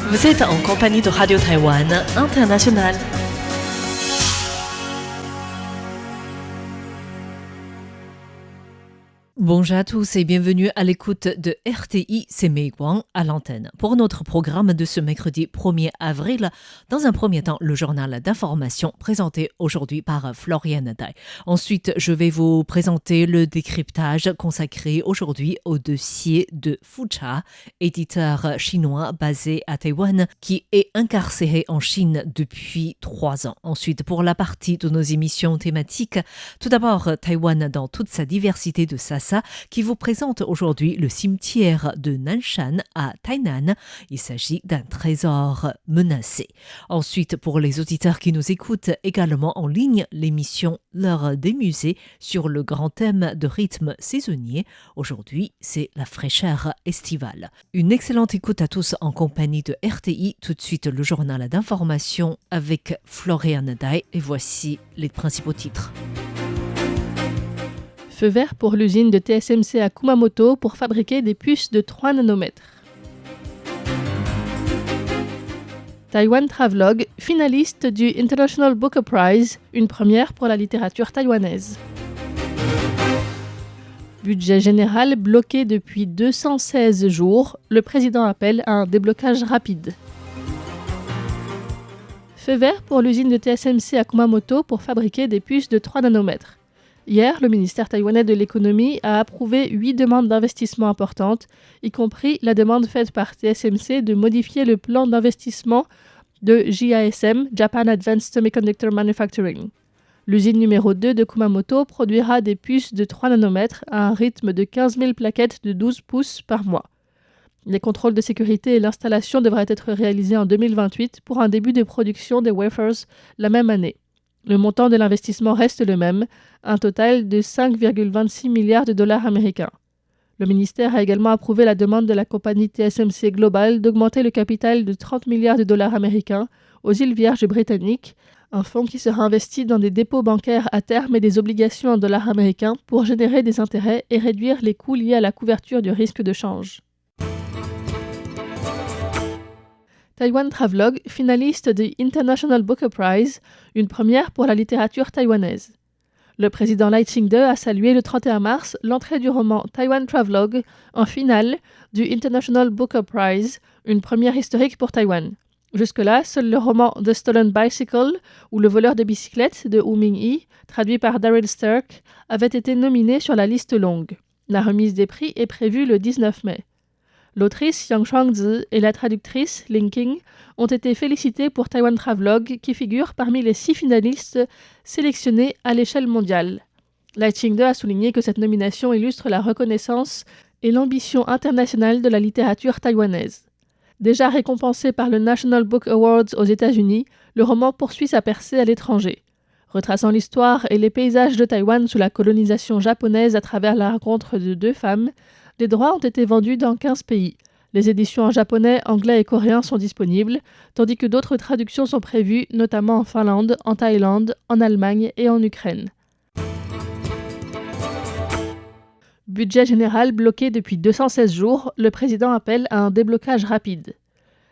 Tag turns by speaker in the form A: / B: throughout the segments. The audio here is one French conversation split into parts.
A: Vous êtes en compagnie de Radio Taïwan International. Bonjour à tous et bienvenue à l'écoute de RTI, c'est Mei Guang à l'antenne. Pour notre programme de ce mercredi 1er avril, dans un premier temps, le journal d'information présenté aujourd'hui par Floriane Dai. Ensuite, je vais vous présenter le décryptage consacré aujourd'hui au dossier de Fucha, éditeur chinois basé à Taïwan, qui est incarcéré en Chine depuis 3 ans. Ensuite, pour la partie de nos émissions thématiques, tout d'abord Taïwan dans toute sa diversité de Sasa, qui vous présente aujourd'hui le cimetière de Nanshan à Tainan. Il s'agit d'un trésor menacé. Ensuite, pour les auditeurs qui nous écoutent également en ligne, l'émission L'heure des musées sur le grand thème de rythme saisonnier. Aujourd'hui, c'est la fraîcheur estivale. Une excellente écoute à tous en compagnie de RTI. Tout de suite, le journal d'information avec Floriane Dai. Et voici les principaux titres.
B: Feu vert pour l'usine de TSMC à Kumamoto pour fabriquer des puces de 3 nanomètres. Taiwan Travelogue, finaliste du International Booker Prize, une première pour la littérature taïwanaise. Budget général bloqué depuis 216 jours, le président appelle à un déblocage rapide. Feu vert pour l'usine de TSMC à Kumamoto pour fabriquer des puces de 3 nanomètres. Hier, le ministère taïwanais de l'économie a approuvé 8 demandes d'investissement importantes, y compris la demande faite par TSMC de modifier le plan d'investissement de JASM, Japan Advanced Semiconductor Manufacturing. L'usine numéro 2 de Kumamoto produira des puces de 3 nanomètres à un rythme de 15 000 plaquettes de 12 pouces par mois. Les contrôles de sécurité et l'installation devraient être réalisés en 2028 pour un début de production des wafers la même année. Le montant de l'investissement reste le même, un total de 5,26 milliards de dollars américains. Le ministère a également approuvé la demande de la compagnie TSMC Global d'augmenter le capital de 30 milliards de dollars américains aux îles Vierges britanniques, un fonds qui sera investi dans des dépôts bancaires à terme et des obligations en dollars américains pour générer des intérêts et réduire les coûts liés à la couverture du risque de change. Taiwan Travelogue, finaliste du International Booker Prize, une première pour la littérature taïwanaise. Le président Lai Ching-te a salué le 31 mars l'entrée du roman Taiwan Travelogue en finale du International Booker Prize, une première historique pour Taïwan. Jusque-là, seul le roman The Stolen Bicycle, ou Le voleur de bicyclette de Wu Ming-yi, traduit par Daryl Stirk, avait été nominé sur la liste longue. La remise des prix est prévue le 19 mai. L'autrice Yang Shuangzi et la traductrice Ling Qing ont été félicitées pour Taiwan Travelogue, qui figure parmi les 6 finalistes sélectionnés à l'échelle mondiale. Lai Ching-te a souligné que cette nomination illustre la reconnaissance et l'ambition internationale de la littérature taïwanaise. Déjà récompensé par le National Book Awards aux États-Unis, le roman poursuit sa percée à l'étranger. Retraçant l'histoire et les paysages de Taïwan sous la colonisation japonaise à travers la rencontre de 2 femmes, les droits ont été vendus dans 15 pays. Les éditions en japonais, anglais et coréen sont disponibles, tandis que d'autres traductions sont prévues, notamment en Finlande, en Thaïlande, en Allemagne et en Ukraine. Budget général bloqué depuis 216 jours, le président appelle à un déblocage rapide.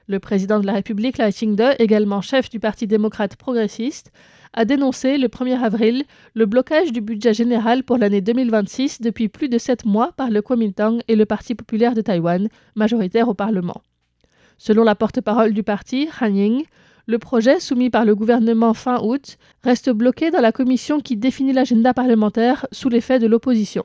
B: Le président de la République, Lai Ching-te, également chef du Parti démocrate progressiste, a dénoncé le 1er avril le blocage du budget général pour l'année 2026 depuis plus de 7 mois par le Kuomintang et le Parti populaire de Taïwan, majoritaire au Parlement. Selon la porte-parole du parti, Han Ying, le projet soumis par le gouvernement fin août reste bloqué dans la commission qui définit l'agenda parlementaire sous l'effet de l'opposition.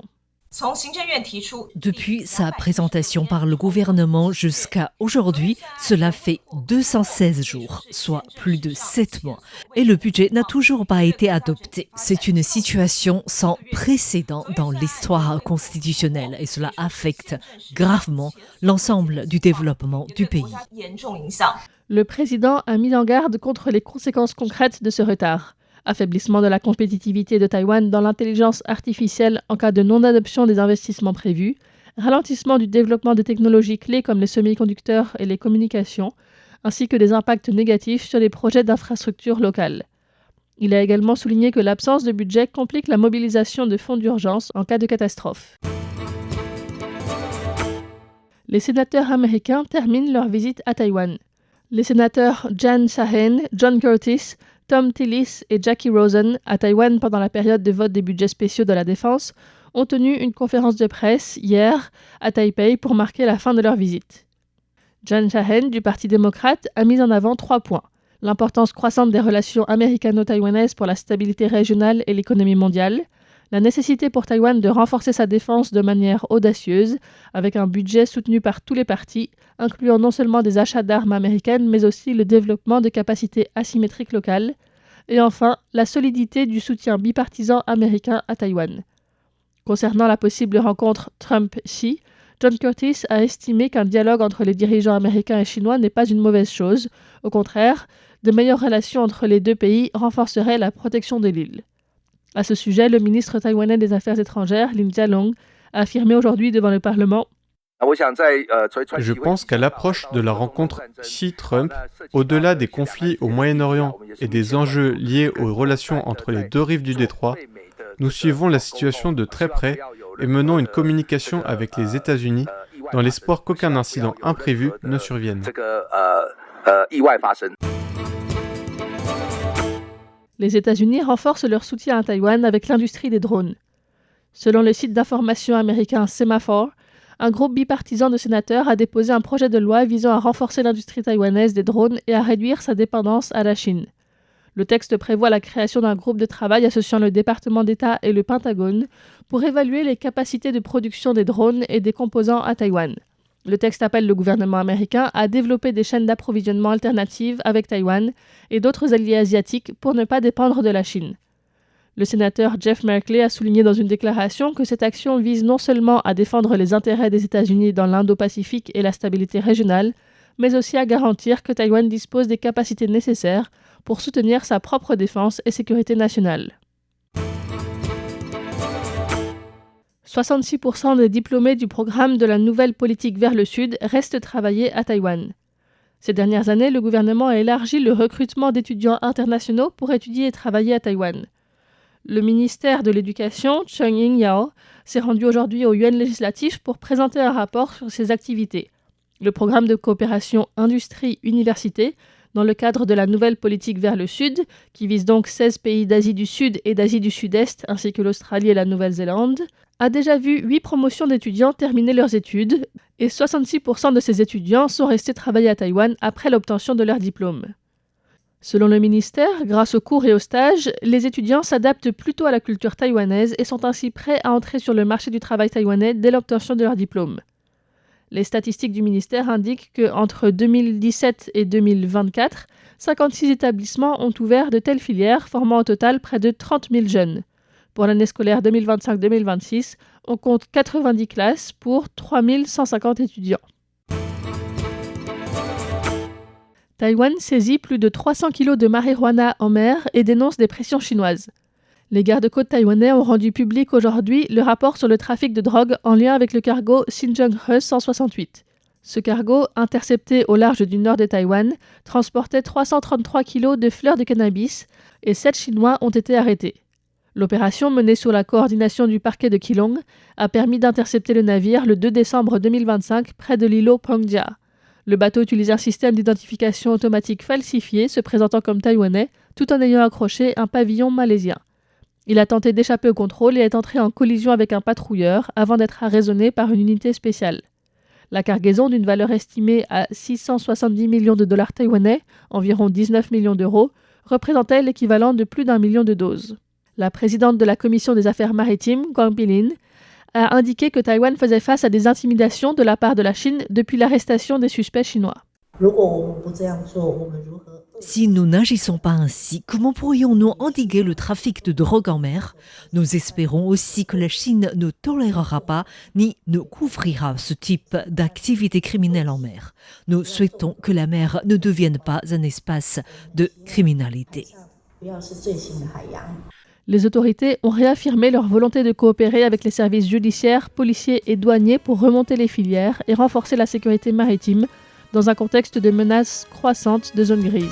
A: Depuis sa présentation par le gouvernement jusqu'à aujourd'hui, cela fait 216 jours, soit plus de 7 mois. Et le budget n'a toujours pas été adopté. C'est une situation sans précédent dans l'histoire constitutionnelle et cela affecte gravement l'ensemble du développement du pays.
B: Le président a mis en garde contre les conséquences concrètes de ce retard. Affaiblissement de la compétitivité de Taïwan dans l'intelligence artificielle en cas de non-adoption des investissements prévus, ralentissement du développement de technologies clés comme les semi-conducteurs et les communications, ainsi que des impacts négatifs sur les projets d'infrastructures locales. Il a également souligné que l'absence de budget complique la mobilisation de fonds d'urgence en cas de catastrophe. Les sénateurs américains terminent leur visite à Taïwan. Les sénateurs Jan Sahen, John Curtis, Tom Tillis et Jackie Rosen, à Taïwan pendant la période de vote des budgets spéciaux de la défense, ont tenu une conférence de presse hier à Taipei pour marquer la fin de leur visite. Jan Sahen, du Parti démocrate, a mis en avant 3 points. L'importance croissante des relations américano-taïwanaises pour la stabilité régionale et l'économie mondiale, la nécessité pour Taïwan de renforcer sa défense de manière audacieuse, avec un budget soutenu par tous les partis, incluant non seulement des achats d'armes américaines, mais aussi le développement de capacités asymétriques locales, et enfin, la solidité du soutien bipartisan américain à Taïwan. Concernant la possible rencontre Trump-Xi, John Curtis a estimé qu'un dialogue entre les dirigeants américains et chinois n'est pas une mauvaise chose. Au contraire, de meilleures relations entre les deux pays renforceraient la protection de l'île. À ce sujet, le ministre taïwanais des Affaires étrangères, Lin Jialong, a affirmé aujourd'hui devant le Parlement:
C: Je pense qu'à l'approche de la rencontre Xi-Trump, au-delà des conflits au Moyen-Orient et des enjeux liés aux relations entre les deux rives du détroit, nous suivons la situation de très près et menons une communication avec les États-Unis dans l'espoir qu'aucun incident imprévu ne survienne.
B: Les États-Unis renforcent leur soutien à Taïwan avec l'industrie des drones. Selon le site d'information américain Semaphore, un groupe bipartisan de sénateurs a déposé un projet de loi visant à renforcer l'industrie taïwanaise des drones et à réduire sa dépendance à la Chine. Le texte prévoit la création d'un groupe de travail associant le département d'État et le Pentagone pour évaluer les capacités de production des drones et des composants à Taïwan. Le texte appelle le gouvernement américain à développer des chaînes d'approvisionnement alternatives avec Taïwan et d'autres alliés asiatiques pour ne pas dépendre de la Chine. Le sénateur Jeff Merkley a souligné dans une déclaration que cette action vise non seulement à défendre les intérêts des États-Unis dans l'Indo-Pacifique et la stabilité régionale, mais aussi à garantir que Taïwan dispose des capacités nécessaires pour soutenir sa propre défense et sécurité nationale. 66% des diplômés du programme de la nouvelle politique vers le Sud restent travailler à Taïwan. Ces dernières années, le gouvernement a élargi le recrutement d'étudiants internationaux pour étudier et travailler à Taïwan. Le ministère de l'Éducation, Chung Ying-yao, s'est rendu aujourd'hui au Yuan législatif pour présenter un rapport sur ses activités. Le programme de coopération industrie-université, dans le cadre de la nouvelle politique vers le Sud, qui vise donc 16 pays d'Asie du Sud et d'Asie du Sud-Est, ainsi que l'Australie et la Nouvelle-Zélande, a déjà vu 8 promotions d'étudiants terminer leurs études, et 66% de ces étudiants sont restés travailler à Taïwan après l'obtention de leur diplôme. Selon le ministère, grâce aux cours et aux stages, les étudiants s'adaptent plutôt à la culture taïwanaise et sont ainsi prêts à entrer sur le marché du travail taïwanais dès l'obtention de leur diplôme. Les statistiques du ministère indiquent qu'entre 2017 et 2024, 56 établissements ont ouvert de telles filières, formant au total près de 30 000 jeunes. Pour l'année scolaire 2025-2026, on compte 90 classes pour 3 150 étudiants. Taïwan saisit plus de 300 kilos de marijuana en mer et dénonce des pressions chinoises. Les gardes-côtes taïwanais ont rendu public aujourd'hui le rapport sur le trafic de drogue en lien avec le cargo Xinjiang-He 168. Ce cargo, intercepté au large du nord de Taïwan, transportait 333 kilos de fleurs de cannabis et 7 Chinois ont été arrêtés. L'opération, menée sous la coordination du parquet de Keelung, a permis d'intercepter le navire le 2 décembre 2025 près de l'îlot Pengja. Le bateau utilise un système d'identification automatique falsifié se présentant comme taïwanais tout en ayant accroché un pavillon malaisien. Il a tenté d'échapper au contrôle et est entré en collision avec un patrouilleur avant d'être arraisonné par une unité spéciale. La cargaison, d'une valeur estimée à 670 millions de dollars taïwanais, environ 19 millions d'euros, représentait l'équivalent de plus d'1 million de doses. La présidente de la Commission des Affaires maritimes, Guang Bilin, a indiqué que Taïwan faisait face à des intimidations de la part de la Chine depuis l'arrestation des suspects chinois.
A: Si nous n'agissons pas ainsi, comment pourrions-nous endiguer le trafic de drogue en mer? Nous espérons aussi que la Chine ne tolérera pas ni ne couvrira ce type d'activité criminelle en mer. Nous souhaitons que la mer ne devienne pas un espace de criminalité.
B: Les autorités ont réaffirmé leur volonté de coopérer avec les services judiciaires, policiers et douaniers pour remonter les filières et renforcer la sécurité maritime dans un contexte de menaces croissantes de zones grises.